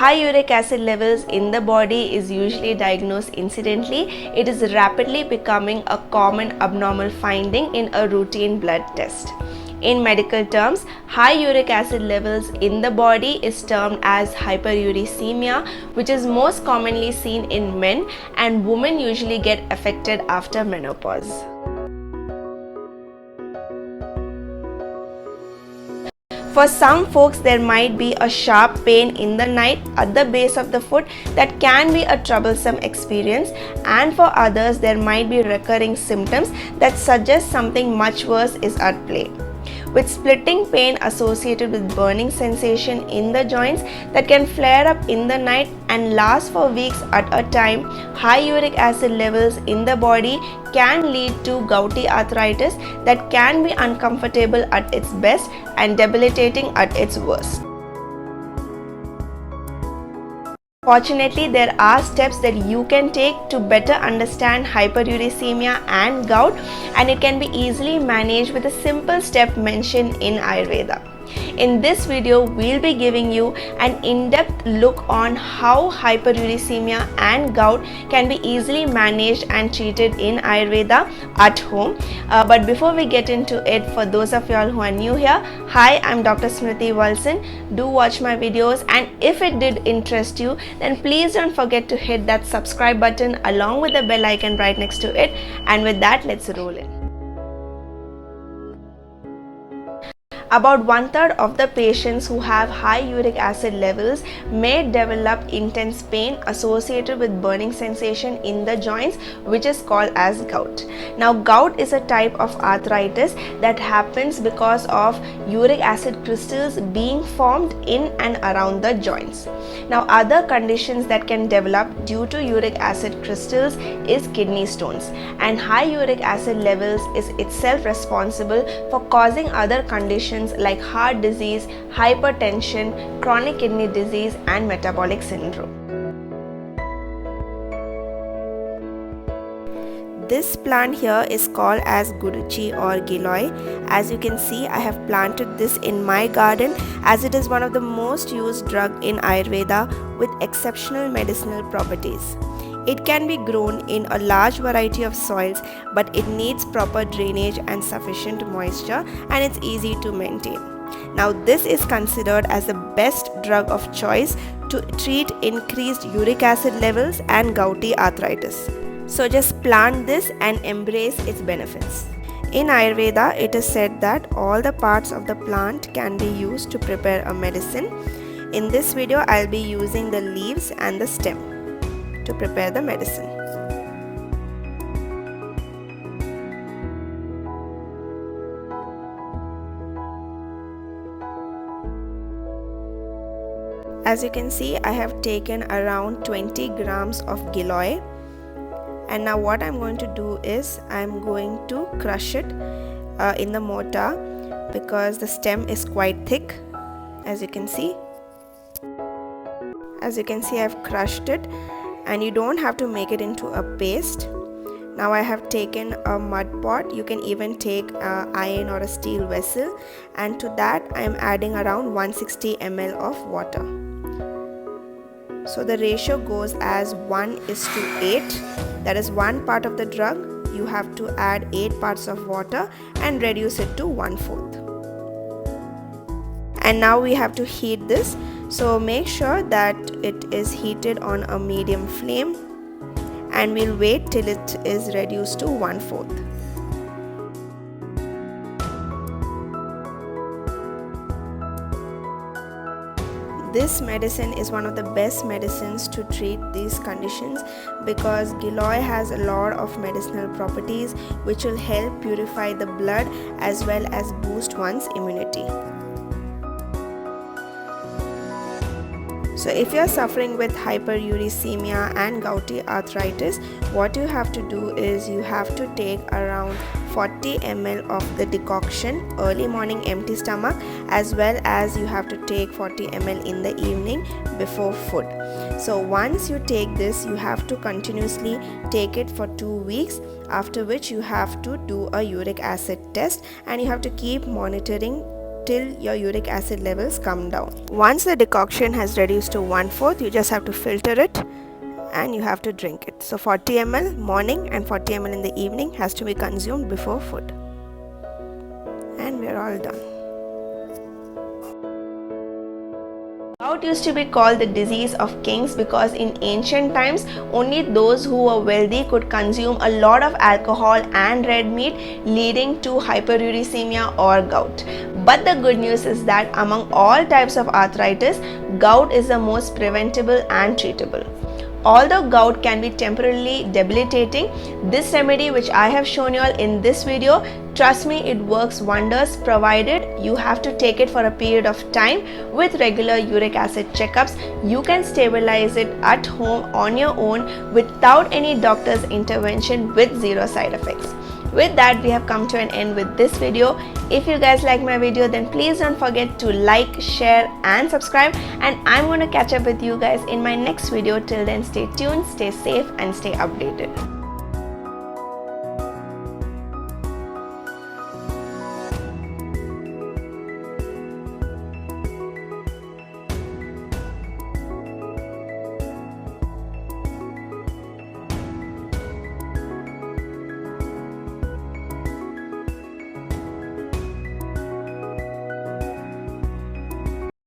high uric acid levels in the body is usually diagnosed incidentally. It is rapidly becoming a common abnormal finding in a routine blood test. In medical terms, high uric acid levels in the body is termed as hyperuricemia, which is most commonly seen in men, and women usually get affected after menopause. For some folks, there might be a sharp pain in the night at the base of the foot that can be a troublesome experience, and for others, there might be recurring symptoms that suggest something much worse is at play. With splitting pain associated with burning sensation in the joints that can flare up in the night and last for weeks at a time, high uric acid levels in the body can lead to gouty arthritis that can be uncomfortable at its best and debilitating at its worst. Fortunately, there are steps that you can take to better understand hyperuricemia and gout, and it can be easily managed with a simple step mentioned in Ayurveda. In this video, we'll be giving you an in-depth look on how hyperuricemia and gout can be easily managed and treated in Ayurveda at home. But before we get into it, for those of y'all who are new here, hi, I'm Dr. Smriti Walson. Do watch my videos, and if it did interest you, then please don't forget to hit that subscribe button along with the bell icon right next to it. And with that, let's roll in. About 1/3 of the patients who have high uric acid levels may develop intense pain associated with burning sensation in the joints, which is called as gout. Now, gout is a type of arthritis that happens because of uric acid crystals being formed in and around the joints. Now, other conditions that can develop due to uric acid crystals is kidney stones, and high uric acid levels is itself responsible for causing other conditions like heart disease, hypertension, chronic kidney disease, and metabolic syndrome. This plant here is called as guduchi or giloy. As you can see, I have planted this in my garden as it is one of the most used drug in Ayurveda with exceptional medicinal properties. It can be grown in a large variety of soils, but it needs proper drainage and sufficient moisture, and it's easy to maintain. Now, this is considered as the best drug of choice to treat increased uric acid levels and gouty arthritis. So just plant this and embrace its benefits. In Ayurveda, it is said that all the parts of the plant can be used to prepare a medicine. In this video, I'll be using the leaves and the stem to prepare the medicine. As you can see, I have taken around 20 grams of giloy, and now what I'm going to do is I'm going to crush it in the mortar because the stem is quite thick. As you can see, I've crushed it, and you don't have to make it into a paste. Now I have taken a mud pot. You can even take an iron or a steel vessel, and to that I am adding around 160 ml of water. So the ratio goes as 1:8. That is 1 part of the drug. You have to add 8 parts of water and reduce it to 1/4. And now we have to heat this. So make sure that it is heated on a medium flame, and we'll wait till it is reduced to 1/4. This medicine is one of the best medicines to treat these conditions because giloy has a lot of medicinal properties which will help purify the blood as well as boost one's immunity. So if you are suffering with hyperuricemia and gouty arthritis, what you have to do is you have to take around 40 ml of the decoction early morning empty stomach, as well as you have to take 40 ml in the evening before food. So once you take this, you have to continuously take it for 2 weeks, after which you have to do a uric acid test and you have to keep monitoring till your uric acid levels come down. Once the decoction has reduced to 1/4, you just have to filter it and you have to drink it. So 40 ml morning and 40 ml in the evening has to be consumed before food. And we're all done. Gout used to be called the disease of kings because in ancient times only those who were wealthy could consume a lot of alcohol and red meat, leading to hyperuricemia or gout. But the good news is that among all types of arthritis, gout is the most preventable and treatable. Although gout can be temporarily debilitating, this remedy which I have shown you all in this video, trust me, it works wonders, provided you have to take it for a period of time with regular uric acid checkups. You can stabilize it at home on your own without any doctor's intervention with zero side effects. With that, we have come to an end with this video. If you guys like my video, then please don't forget to like, share and subscribe, and I'm going to catch up with you guys in my next video. Till then, stay tuned, stay safe and stay updated.